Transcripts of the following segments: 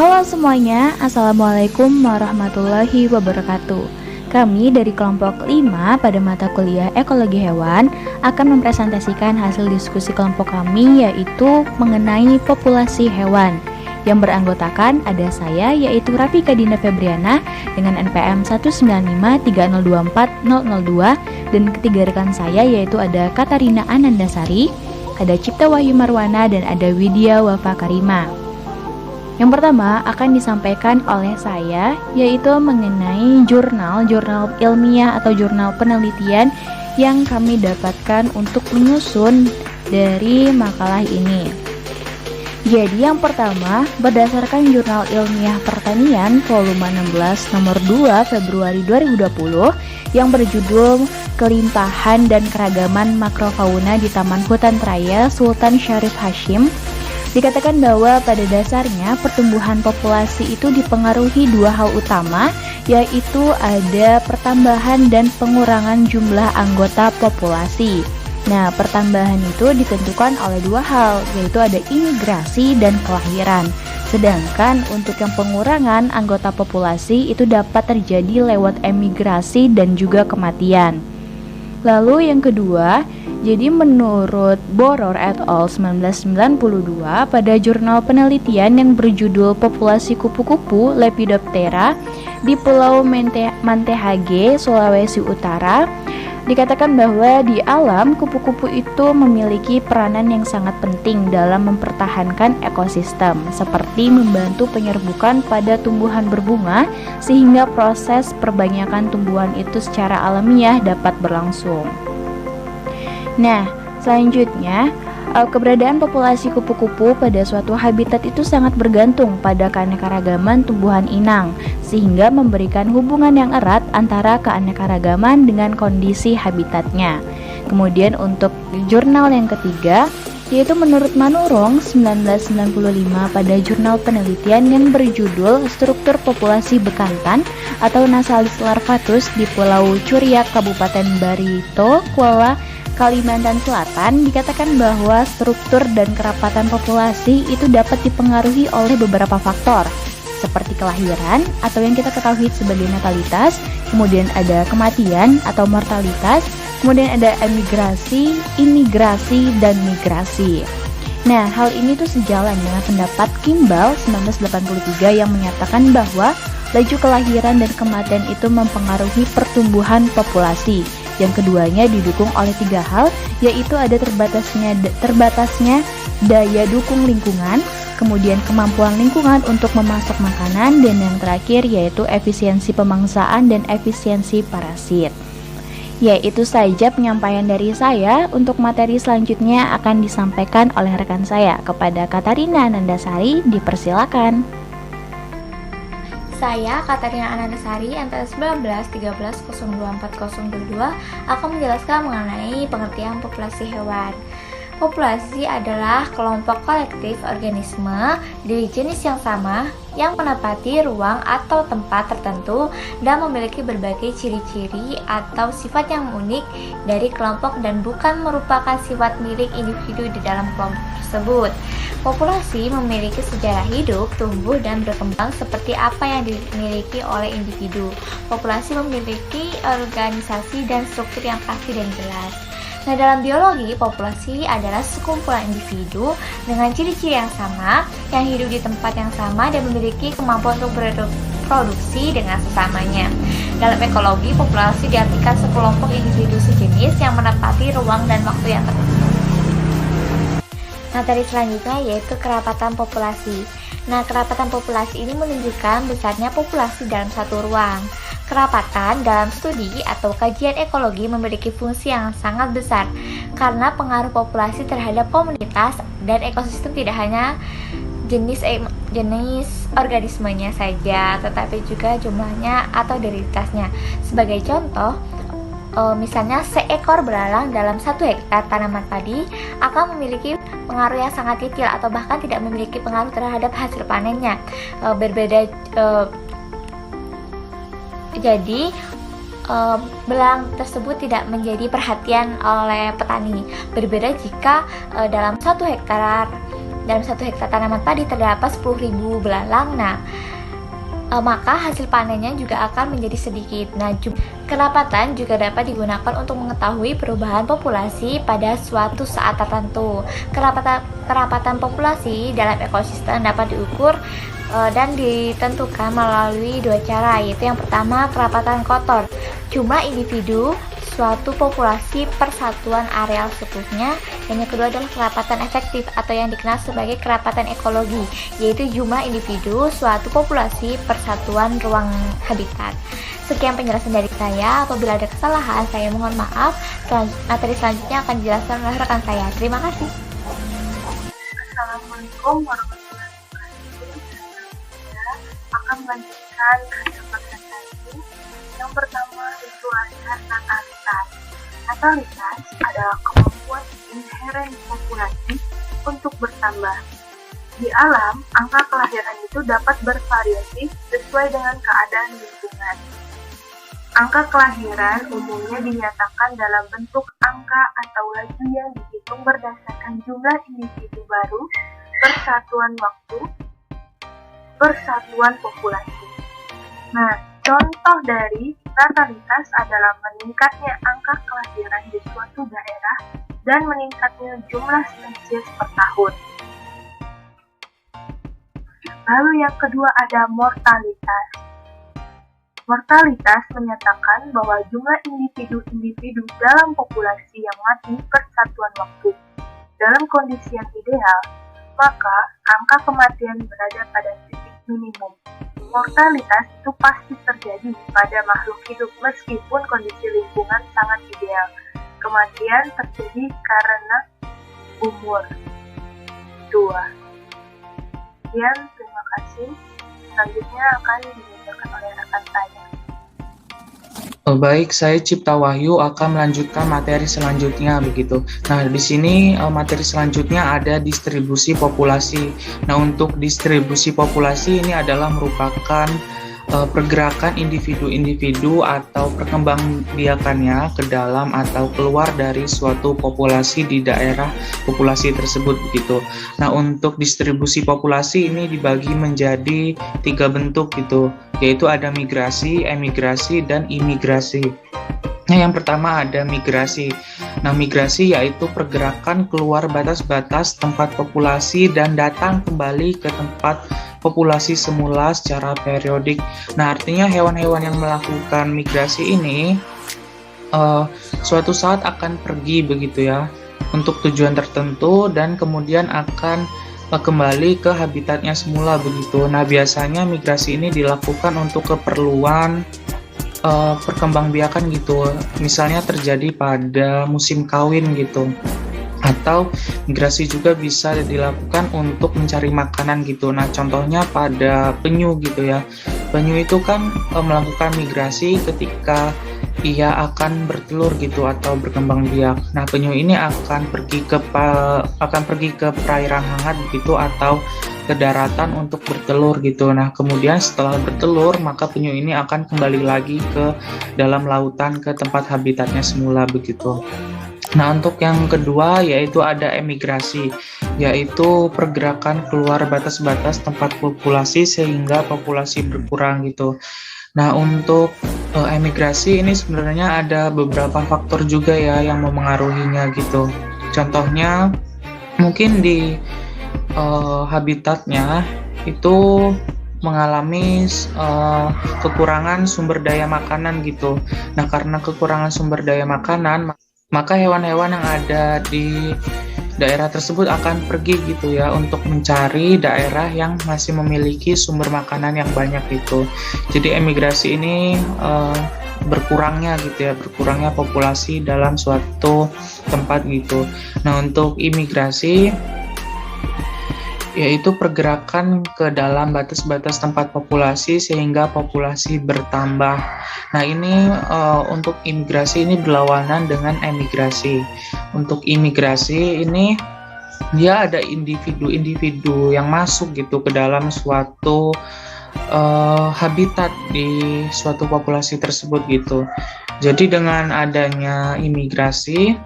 Halo semuanya, Assalamualaikum warahmatullahi wabarakatuh. Kami dari kelompok 5 pada mata kuliah Ekologi Hewan akan mempresentasikan hasil diskusi kelompok kami, yaitu mengenai populasi hewan. Yang beranggotakan ada saya, yaitu Rafika Dina Febriana dengan NPM 19530240002, dan ketiga rekan saya yaitu ada Katarina Anandasari, ada Cipta Wahyu Marwana, dan ada Widya Wafa Karima. Yang pertama akan disampaikan oleh saya, yaitu mengenai jurnal ilmiah atau jurnal penelitian yang kami dapatkan untuk menyusun dari makalah ini. Jadi yang pertama, berdasarkan Jurnal Ilmiah Pertanian volume 16 nomor 2 Februari 2020 yang berjudul Kelimpahan dan Keragaman Makrofauna di Taman Hutan Raya Sultan Syarif Hashim, dikatakan bahwa pada dasarnya pertumbuhan populasi itu dipengaruhi dua hal utama, yaitu ada pertambahan dan pengurangan jumlah anggota populasi. Nah, pertambahan itu ditentukan oleh dua hal, yaitu ada imigrasi dan kelahiran. Sedangkan untuk yang pengurangan anggota populasi itu dapat terjadi lewat emigrasi dan juga kematian. Lalu yang kedua, jadi menurut Boror et al. 1992 pada jurnal penelitian yang berjudul Populasi Kupu-kupu Lepidoptera di Pulau Mantehage, Sulawesi Utara, dikatakan bahwa di alam kupu-kupu itu memiliki peranan yang sangat penting dalam mempertahankan ekosistem, seperti membantu penyerbukan pada tumbuhan berbunga sehingga proses perbanyakan tumbuhan itu secara alamiah dapat berlangsung. Nah, selanjutnya, keberadaan populasi kupu-kupu pada suatu habitat itu sangat bergantung pada keanekaragaman tumbuhan inang, sehingga memberikan hubungan yang erat antara keanekaragaman dengan kondisi habitatnya. Kemudian untuk jurnal yang ketiga, yaitu menurut Manurung 1995 pada jurnal penelitian yang berjudul Struktur Populasi Bekantan atau Nasalis larvatus di Pulau Curiak, Kabupaten Barito, Kuala, Kalimantan Selatan, dikatakan bahwa struktur dan kerapatan populasi itu dapat dipengaruhi oleh beberapa faktor, seperti kelahiran atau yang kita ketahui sebagai natalitas, kemudian ada kematian atau mortalitas, kemudian ada emigrasi, imigrasi, dan migrasi. Nah, hal ini tuh sejalan dengan pendapat Kimball 1983 yang menyatakan bahwa laju kelahiran dan kematian itu mempengaruhi pertumbuhan populasi. Yang keduanya didukung oleh tiga hal, yaitu ada terbatasnya daya dukung lingkungan, kemudian kemampuan lingkungan untuk memasok makanan, dan yang terakhir yaitu efisiensi pemangsaan dan efisiensi parasit. Ya, itu saja penyampaian dari saya. Untuk materi selanjutnya akan disampaikan oleh rekan saya. Kepada Katarina Anandasari, dipersilakan. Saya, Katarina Anandasari, MPL 1913024022, akan menjelaskan mengenai pengertian populasi hewan. Populasi adalah kelompok kolektif organisme dari jenis yang sama yang menempati ruang atau tempat tertentu dan memiliki berbagai ciri-ciri atau sifat yang unik dari kelompok dan bukan merupakan sifat milik individu di dalam kelompok tersebut. Populasi memiliki sejarah hidup, tumbuh, dan berkembang seperti apa yang dimiliki oleh individu. Populasi memiliki organisasi dan struktur yang pasti dan jelas. Nah, dalam biologi, populasi adalah sekumpulan individu dengan ciri-ciri yang sama, yang hidup di tempat yang sama dan memiliki kemampuan untuk berproduksi dengan sesamanya. Dalam ekologi, populasi diartikan sekelompok individu sejenis yang menempati ruang dan waktu yang tertentu. Materi selanjutnya yaitu kerapatan populasi. Nah, kerapatan populasi ini menunjukkan besarnya populasi dalam satu ruang. Kerapatan dalam studi atau kajian ekologi memiliki fungsi yang sangat besar karena pengaruh populasi terhadap komunitas dan ekosistem tidak hanya jenis organismenya saja, tetapi juga jumlahnya atau derivatitasnya. Sebagai contoh, misalnya seekor belalang dalam 1 hektar tanaman padi akan memiliki pengaruh yang sangat kecil atau bahkan tidak memiliki pengaruh terhadap hasil panennya. Jadi belalang tersebut tidak menjadi perhatian oleh petani. Berbeda jika dalam 1 hektar dalam 1 hektar tanaman padi terdapat 10.000 belalang. Maka hasil panennya juga akan menjadi sedikit. Kerapatan juga dapat digunakan untuk mengetahui perubahan populasi pada suatu saat tertentu. Kerapatan populasi dalam ekosistem dapat diukur dan ditentukan melalui 2 cara, yaitu yang pertama kerapatan kotor, jumlah individu suatu populasi per satuan areal sukunya, dan yang kedua adalah kerapatan efektif atau yang dikenal sebagai kerapatan ekologi, yaitu jumlah individu suatu populasi per satuan ruang habitat. Sekian penjelasan dari saya. Apabila ada kesalahan, saya mohon maaf. Materi selanjutnya akan dijelaskan oleh rekan saya. Terima kasih. Assalamualaikum warahmatullahi wabarakatuh. Saya akan melanjutkan kata-kata tadi. Yang pertama itu ada natalitas. Natalitas adalah kemampuan inheren populasi untuk bertambah. Di alam, angka kelahiran itu dapat bervariasi sesuai dengan keadaan lingkungan. Angka kelahiran umumnya dinyatakan dalam bentuk angka atau laju yang dihitung berdasarkan jumlah individu baru per satuan waktu, per satuan populasi. Contoh dari natalitas adalah meningkatnya angka kelahiran di suatu daerah dan meningkatnya jumlah spesies per tahun. Lalu yang kedua ada mortalitas. Mortalitas menyatakan bahwa jumlah individu-individu dalam populasi yang mati per satuan waktu. Dalam kondisi yang ideal, maka angka kematian berada pada titik minimum. Mortalitas itu pasti terjadi pada makhluk hidup meskipun kondisi lingkungan sangat ideal. Kematian terjadi karena umur. 2. Sekian, terima kasih. Selanjutnya akan dibacakan oleh rekan saya. Baik, saya Cipta Wahyu akan melanjutkan materi selanjutnya begitu. Nah, di sini materi selanjutnya ada distribusi populasi. Nah, untuk distribusi populasi ini adalah merupakan pergerakan individu-individu atau perkembangbiakannya ke dalam atau keluar dari suatu populasi di daerah populasi tersebut begitu. Nah, untuk distribusi populasi ini dibagi menjadi 3 bentuk gitu, yaitu ada migrasi, emigrasi, dan imigrasi. Nah, yang pertama ada migrasi. Nah, migrasi yaitu pergerakan keluar batas-batas tempat populasi dan datang kembali ke tempat populasi semula secara periodik. Nah, artinya hewan-hewan yang melakukan migrasi ini suatu saat akan pergi begitu ya untuk tujuan tertentu dan kemudian akan kembali ke habitatnya semula begitu. Nah, biasanya migrasi ini dilakukan untuk keperluan perkembangbiakan gitu. Misalnya terjadi pada musim kawin gitu. Atau migrasi juga bisa dilakukan untuk mencari makanan gitu. Nah, contohnya pada penyu gitu ya. Penyu itu kan melakukan migrasi ketika ia akan bertelur gitu atau berkembang biak. Nah, penyu ini akan pergi ke perairan hangat gitu atau ke daratan untuk bertelur gitu. Nah, kemudian setelah bertelur, maka penyu ini akan kembali lagi ke dalam lautan ke tempat habitatnya semula begitu. Nah, untuk yang kedua yaitu ada emigrasi, yaitu pergerakan keluar batas-batas tempat populasi sehingga populasi berkurang gitu. Nah, untuk emigrasi ini sebenarnya ada beberapa faktor juga ya yang memengaruhinya gitu. Contohnya mungkin di habitatnya itu mengalami kekurangan sumber daya makanan gitu. Nah, karena kekurangan sumber daya makanan, maka hewan-hewan yang ada di daerah tersebut akan pergi gitu ya untuk mencari daerah yang masih memiliki sumber makanan yang banyak gitu. Jadi emigrasi ini berkurangnya populasi dalam suatu tempat gitu. Nah, untuk imigrasi yaitu pergerakan ke dalam batas-batas tempat populasi sehingga populasi bertambah. Nah, ini untuk imigrasi ini berlawanan dengan emigrasi. Untuk imigrasi ini dia ada individu-individu yang masuk gitu ke dalam suatu habitat di suatu populasi tersebut gitu. Jadi dengan adanya imigrasi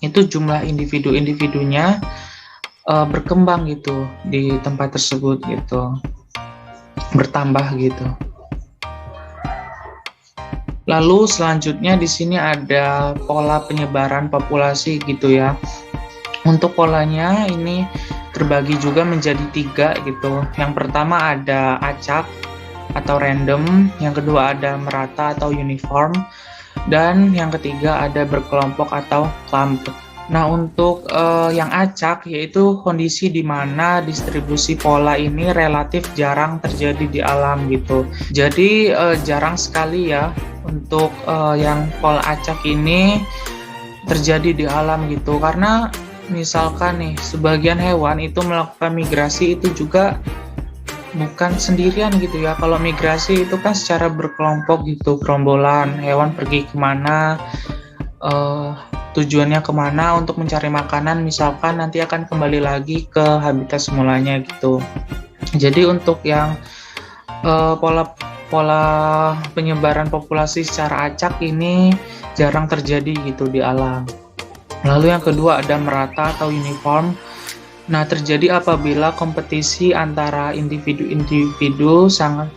itu jumlah individu-individunya berkembang gitu di tempat tersebut gitu, bertambah gitu. Lalu selanjutnya di sini ada pola penyebaran populasi gitu ya. Untuk polanya ini terbagi juga menjadi 3 gitu. Yang pertama ada acak atau random, yang kedua ada merata atau uniform, dan yang ketiga ada berkelompok atau clump. Nah, untuk yang acak yaitu kondisi di mana distribusi pola ini relatif jarang terjadi di alam gitu. Jadi jarang sekali ya untuk yang pola acak ini terjadi di alam gitu. Karena misalkan nih sebagian hewan itu melakukan migrasi itu juga bukan sendirian gitu ya. Kalau migrasi itu kan secara berkelompok gitu, gerombolan hewan pergi kemana, tujuannya kemana untuk mencari makanan, misalkan nanti akan kembali lagi ke habitat semulanya gitu. Jadi untuk yang pola penyebaran populasi secara acak ini jarang terjadi gitu di alam. Lalu yang kedua ada merata atau uniform. Nah, terjadi apabila kompetisi antara individu-individu sangat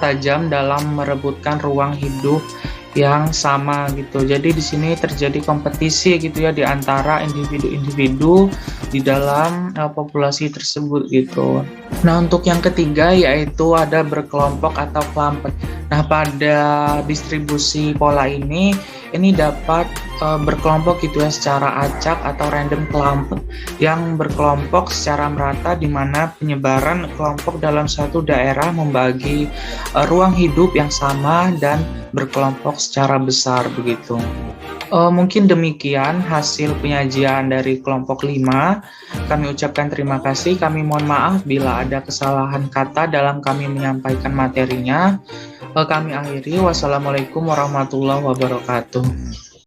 tajam dalam merebutkan ruang hidup yang sama gitu. Jadi di sini terjadi kompetisi gitu ya di antara individu-individu di dalam populasi tersebut gitu. Nah, untuk yang ketiga yaitu ada berkelompok atau clump. Nah, pada distribusi pola ini dapat berkelompok gitu ya secara acak atau random clump yang berkelompok secara merata di mana penyebaran kelompok dalam satu daerah membagi ruang hidup yang sama dan berkelompok secara besar begitu. Mungkin demikian hasil penyajian dari kelompok 5. Kami ucapkan terima kasih. Kami mohon maaf bila ada kesalahan kata dalam kami menyampaikan materinya. Kami akhiri. Wassalamualaikum warahmatullahi wabarakatuh.